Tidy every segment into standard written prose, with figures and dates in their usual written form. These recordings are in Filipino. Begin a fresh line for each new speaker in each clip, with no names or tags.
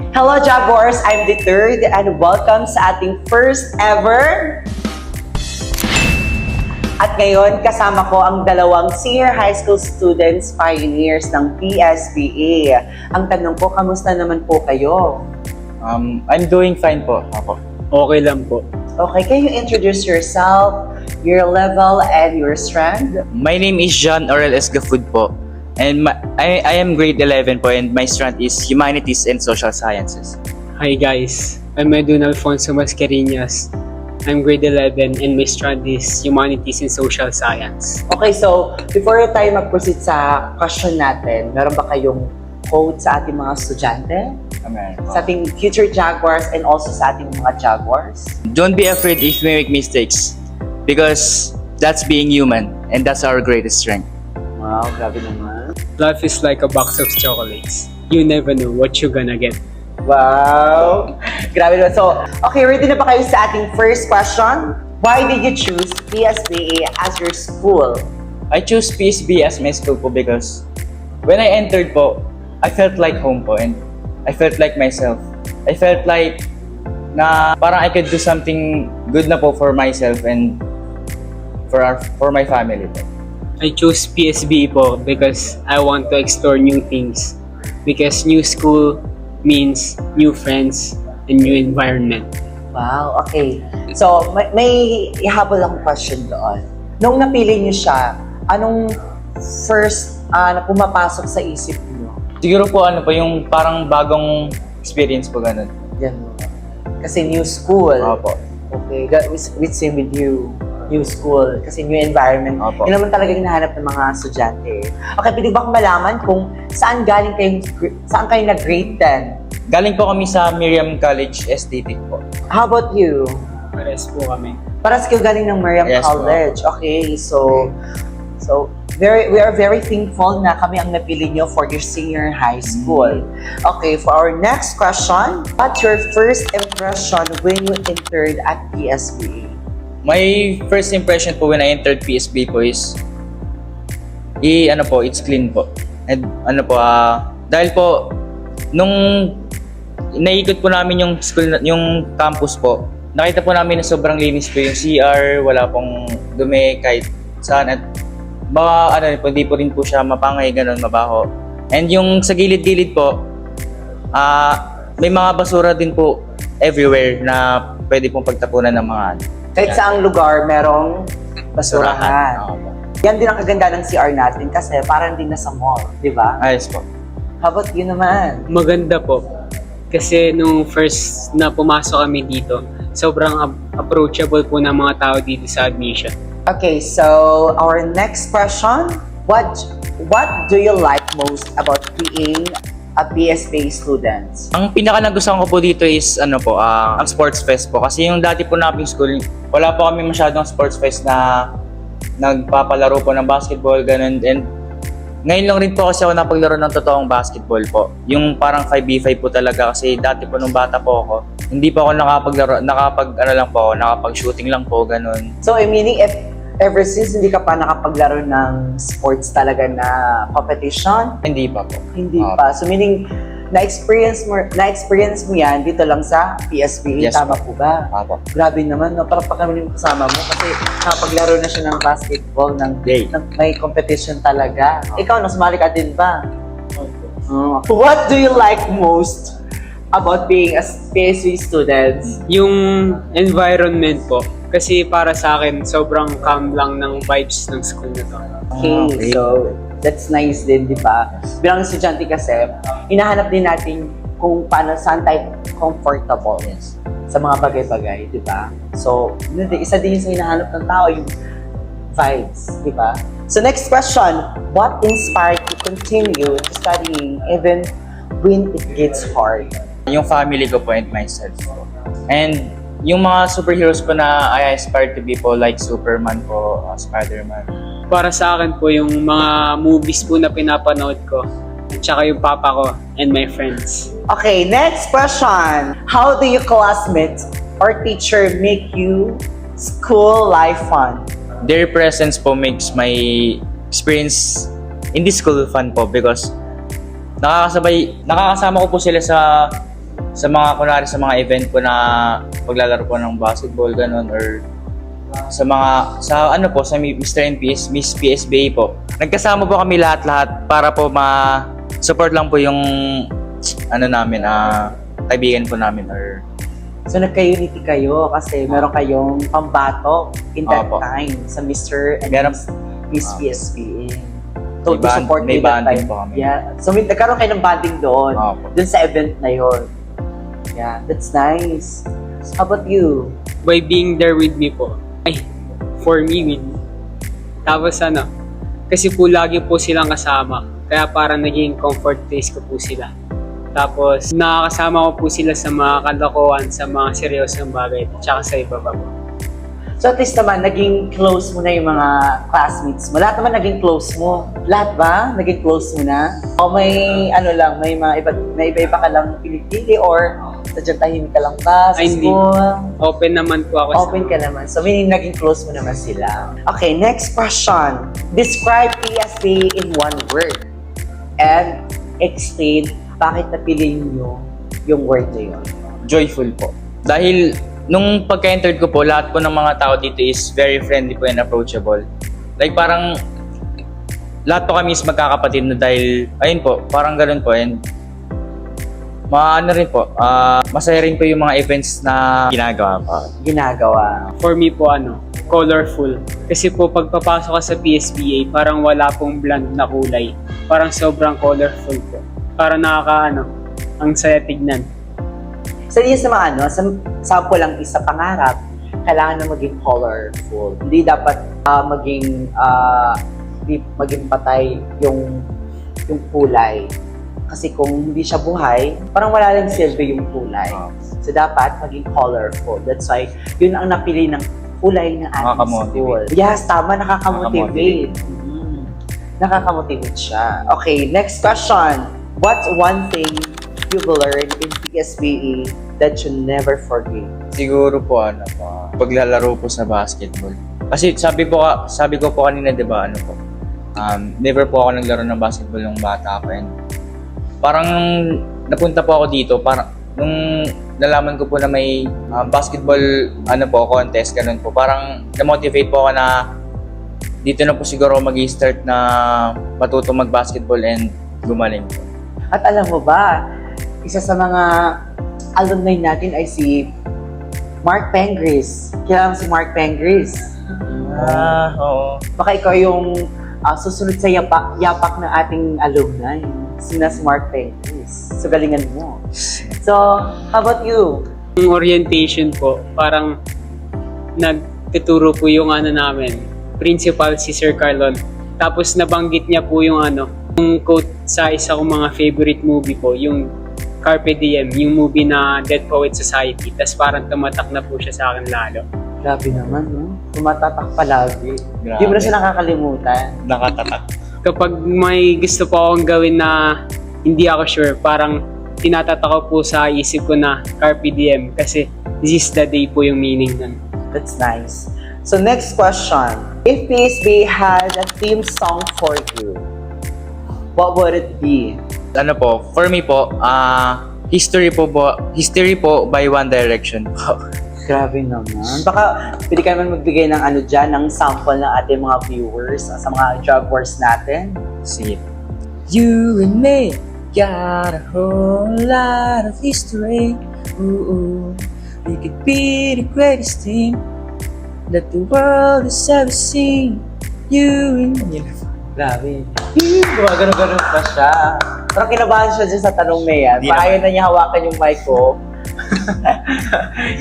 Hello Jaguars, I'm the third and welcome sa ating first ever. At ngayon, kasama ko ang dalawang senior high school students, pioneers ng PSBA. Ang tanong ko, kamusta naman po kayo?
I'm doing fine po. Ako.
Okay lang po.
Okay, can you introduce yourself, your level, and your strand?
My name is John Aurel Esgafud po. And I am grade 11 po and my strand is Humanities and Social Sciences.
Hi guys, I'm Edwin Alfonso Mascareñas. I'm grade 11 and my strand is Humanities and Social Science.
Okay, so before tayo mag-proceed sa question natin, meron ba kayong quote sa ating mga estudyante?
Amen.
Sa ating future Jaguars and also sa ating mga Jaguars?
Don't be afraid if you make mistakes because that's being human and that's our greatest strength.
Wow, grabe naman.
Life is like a box of chocolates. You never know what you're gonna get.
Wow! Grabe naman. So, okay, ready na ba kayo sa ating first question? Why did you choose PSBA as your school?
I chose PSB as my school po because when I entered po, I felt like home po and I felt like myself. I felt like na parang I could do something good na po for myself and for my family po.
I chose PSB po because I want to explore new things. Because new school means new friends and new environment.
Wow, okay. So, may ihabol akong question doon. Nung napili niyo siya, anong first na pumapasok sa isip niyo?
Siguro po ano po yung parang bagong experience po ganun.
Yan. Kasi new school.
Opo.
Okay, with same with you. New school, kasi new environment.
Opo.
Yun naman talaga hinahanap ng mga estudyante. Okay, pwede ba akong malaman kung saan kayo nag-grade 10?
Galing po kami sa Miriam College Aesthetic po.
How about you?
Pares po kami.
Paras kayo galing ng Miriam
Yes,
College. Okay, so we are very thankful na kami ang napili nyo for your senior high school. Okay, for our next question, what's your first impression when you entered at PSBA?
My first impression po when I entered PSB po is it's clean po. And dahil po nung naikot po namin yung school, yung campus po, nakita po namin na sobrang linis po yung CR, wala pong dumi kahit saan at baka hindi po rin po siya mapangay, ganun, mabaho. And yung sa gilid-gilid po, may mga basura din po everywhere na pwede pong pagtapunan ng mga
Kahit saang lugar, merong basurahan.
Opo.
Yan din ang kaganda ng CR natin kasi parang din nasa mall, di ba?
Ayos po.
How about you naman?
Maganda po. Kasi nung first na pumasok kami dito, sobrang approachable po ng mga tao dito sa admission.
Okay, so our next question, what do you like most about being a PSBA student?
Ang pinaka nagustuhan ko po dito is ang sports fest po. Kasi yung dati po namin school, wala po kami masyadong sports fest na nagpapalaro po ng basketball, ganun. And ngayon lang rin po kasi ako napaglaro ng totoong basketball po. Yung parang 5v5 po talaga kasi dati po nung bata po ako, hindi po ako nakapag-shooting lang po, ganun.
So, meaning if ever since hindi ka pa nakapaglaro ng sports talaga na competition?
Hindi pa po.
Hindi pa. So, meaning na-experience mo yan dito lang sa PSBA,
Yes,
tama po ba?
Apo.
Grabe naman, no? Parang kami yung kasama mo kasi nakapaglaro na siya ng basketball, may competition talaga. Ikaw, nasumali ka din ba? What do you like most about being a PSBA student?
Yung environment po. Kasi para sa akin, sobrang calm lang ng vibes ng school na to.
Okay, so that's nice din, di ba? Bilang estudyante kasi, hinahanap din natin kung saan tayo comfortable sa mga bagay-bagay, di ba? So, isa din yung sa hinahanap ng tao, yung vibes, di ba? So, next question, what inspired you to continue studying even when it gets hard?
Yung family ko po and myself po. And yung mga superheroes po na I aspire to be po, like Superman po, Spider-Man.
Para sa akin po, yung mga movies po na pinapanood ko, at saka yung papa ko and my friends.
Okay, next question. How do your classmates or teacher make you school life fun?
Their presence po makes my experience in this school fun po because nakakasama ko po sila sa sa mga, kunwari sa mga event po na paglalaro po ng basketball, ganun, or sa mga, sa ano po, sa Mr. and Miss PSBA po. Nagkasama po kami lahat-lahat para po ma-support lang po yung, ano namin, kaibigan po namin, or
So nagka-unity kayo kasi meron kayong pambato in that
Opo.
time sa Mr. and
Meron-
Miss PSBA. So
May
to support
may
you that
bonding
time.
po kami.
Yeah. So nagkaroon kayo ng bonding doon.
Opo.
Doon sa event na yon. Yeah, that's nice. How about you?
By being there with me po. Ay, for me, with me. Tapos ano, kasi po lagi po silang kasama. Kaya parang naging comfort place ko po sila. Tapos nakakasama ko po sila sa mga kalokohan, sa mga seryosong bagay, tsaka sa iba pa po.
So at least naman, naging close mo na yung mga classmates mo. Lahat naman naging close mo. Lahat ba? Naging close mo na? O may ano lang, may iba-iba ka lang pinipili or sadyang tahimik ka lang ba sa
Ay, hindi.
school?
Open naman po ako
Open ka naman. So meaning naging close mo naman sila. Okay, next question. Describe PSBA in one word. And explain bakit napiliin nyo yung word na yun.
joyful po. Dahil nung pagka-entered ko po, lahat po ng mga tao dito is very friendly po and approachable. Like parang lahat po kami is magkakapatid na dahil, ayun po, parang ganun po. And maano rin po, masaya rin po yung mga events na ginagawa po.
Ginagawa.
For me po colorful. Kasi po pagpapasok ka sa PSBA, parang wala pong bland na kulay. Parang sobrang colorful po. Parang ang saya tignan.
So yun sa mga sample lang isa pangarap, kailangan na maging colorful. Hindi dapat maging patay yung kulay. Kasi kung hindi siya buhay, parang wala lang silbi yung kulay. So dapat maging colorful. That's why yun ang napili ng kulay ng ating school.
Nakakamotivate.
Yes, tama, nakakamotivate. Nakakamotivate siya. Okay, next question. What's one thing you've learned in PSBE that you never forget?
Siguro po paglalaro po sa basketball. Kasi sabi ko po kanina, 'di ba, never po ako naglaro ng basketball nung bata ako, and parang napunta po ako dito nung nalaman ko po na may basketball contest, ganun po. Parang na-motivate po ako na dito na po siguro mag-i-start na matuto mag-basketball and gumaling po.
At alam mo ba, isa sa mga alumni natin ay si Mark Pengris. Kilala mo si Mark Pengris?
Oo.
Baka ikaw yung susunod sa yapak ng ating alumni. Si Mark Pengris. So, galingan mo. So, how about you?
Yung orientation po, parang nagtuturo po yung namin, principal si Sir Carlon. Tapos nabanggit niya po yung yung quote sa isa kong mga favorite movie po, yung Carpe Diem, yung movie na Dead Poet Society. Tapos parang tumatak na po siya sa akin lalo.
Grabe naman, no? Tumatatak palagi.
Grabe.
Hindi mo na siya nakakalimutan.
Nakatatak.
Kapag may gusto po akong gawin na hindi ako sure, parang tinatatak ko po sa isip ko na Carpe Diem kasi this is the day po yung meaning nun.
That's nice. So next question. If PSB had a theme song for you, what would it be?
For me po, History po by One Direction po.
Grabe naman. Baka pwede ka naman magbigay ng ng sample ng ating mga viewers sa mga drug wars natin.
Sige. You and me got a whole lot of history. Ooh, we could be the greatest team that the world has ever seen. You and me.
Grabe. Gumagano-gano pa siya. Parang kinabahan siya dyan sa tanong na yan.
Di
Parang
naman.
ayaw na niya hawakan yung mic ko.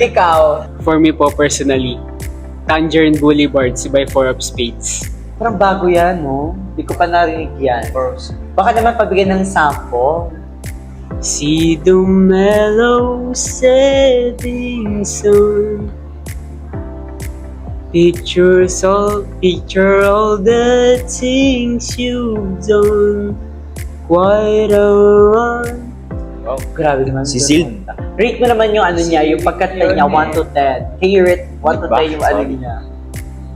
Ikaw,
For me po personally, Tangerine Boulevard si by Four of Spades.
parang bago yan, no? Hindi ko pa narinig yan. Baka naman pagbigay ng sample.
See the mellow setting sun. Picture all the things you've done. Quite a run.
Oh, grabe naman.
Si Sil.
Rate mo naman yung niya, yung pagkanta niya, 1 to 10. Can you rate 1 to 10 yung niya?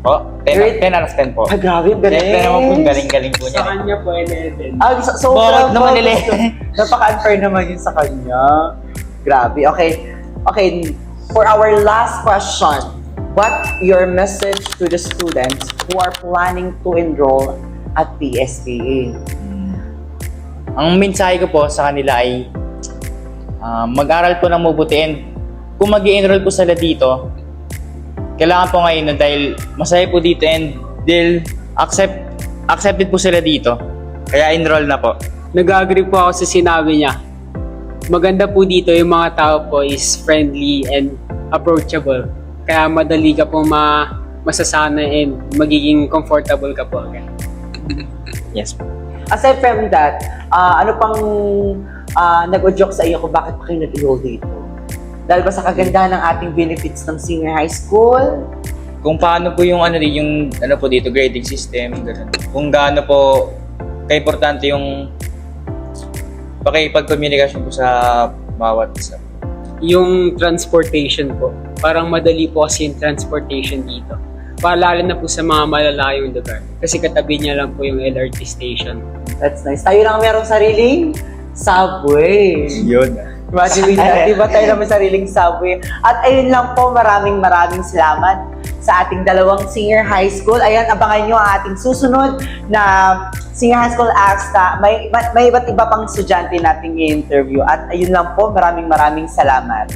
Oh, 10 out of 10 po.
Ah, grabe, galing.
10 naman po, galing-galing po niya.
Sa kanya po 11.
Ah,
Bakit naman nila?
Napaka-unfair naman yun sa kanya. Grabe. Okay. Okay, for our last question, what your message to the students who are planning to enroll at PSPA?
Ang mensahe ko po sa kanila ay mag-aral po ng mabuti, and kung mag-i-enroll po sila dito, kailangan po ngayon na dahil masaya po dito and dahil accepted po sila dito, kaya enroll na po.
Nag-agree po ako sa sinabi niya. Maganda po dito yung mga tao po is friendly and approachable. Kaya madali ka po masasanay and magiging comfortable ka po agad.
Yes po.
Aside from that, ano pang nag-joke sa iyo kung bakit pa kayo nag-enroll dito? Dahil ba sa kagandahan ng ating benefits ng senior high school?
Kung paano po yung po dito, grading system, ganun. Kung gaano po kaimportante yung pakipag-communication po sa bawat isa.
Yung transportation po, parang madali po kasi yung transportation dito. Lalo na po sa mga malalayong lugar. Kasi katabi niya lang po yung LRT station.
That's nice. Tayo lang merong sariling subway.
Yun.
Imagine na, di ba tayo naman sariling subway? At ayun lang po, maraming salamat sa ating dalawang senior high school. Ayan, abangan nyo ang ating susunod na senior high school AXTA. May iba't iba pang estudyante nating i-interview. At ayun lang po, maraming salamat.